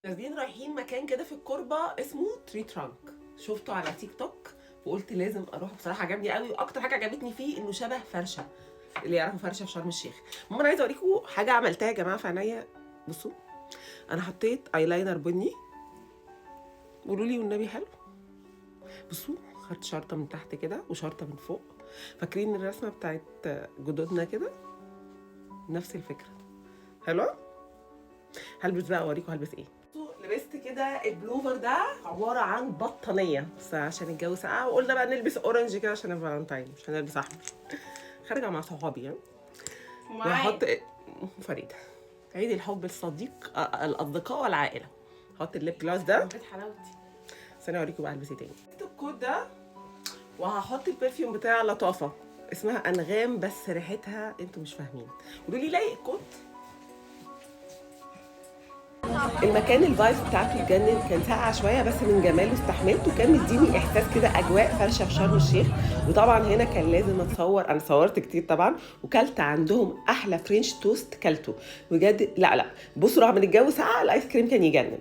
نازلين رايحين مكان كده في الكوربه اسمه تري ترانك. شفته على تيك توك وقلت لازم اروح. بصراحه عجبني قوي، واكتر حاجه عجبتني فيه انه شبه فرشه، اللي يعرفوا فرشه في شرم الشيخ. المهم انا عايزه اوريكم حاجه عملتها يا جماعه في عينيا. بصوا، انا حطيت ايلاينر بني، قولوا لي والنبي حلو. بصوا، خدت شرطه من تحت كده وشرطه من فوق. فاكرين الرسمه بتاعت جدودنا كده؟ نفس الفكره. حلوه. هلبس بقى اوريكم هلبس ايه. لبست كده البلوفر ده، عباره عن بطانيه بس عشان الجو ساقع، وقلنا بقى نلبس اورنج كده عشان الفالنتاين، مش هنلبس احمر. خارجه مع صحابي يعني. وهحط فريده، عيد الحب الصديق، الاصدقاء والعائله. هحط الليب جلاس ده. بيت حلاوتي. استنى اوريكم بقى البس ايه تاني. الكود ده، وهحط البرفيوم بتاع لطافه اسمها انغام، بس ريحتها انتوا مش فاهمين. قولوا لي لايق الكود. المكان الفايب بتاعته اتجنن، كان ساقعه شويه بس من جماله استحملته، كان مديني احساس كده اجواء فرشه في شرم الشيخ. وطبعا هنا كان لازم اتصور، انا صورت كتير طبعا، وكلت عندهم احلى فرنش توست كلته بجد. لا بصوا، رغم ان الجو ساقع الايس كريم كان يجنن.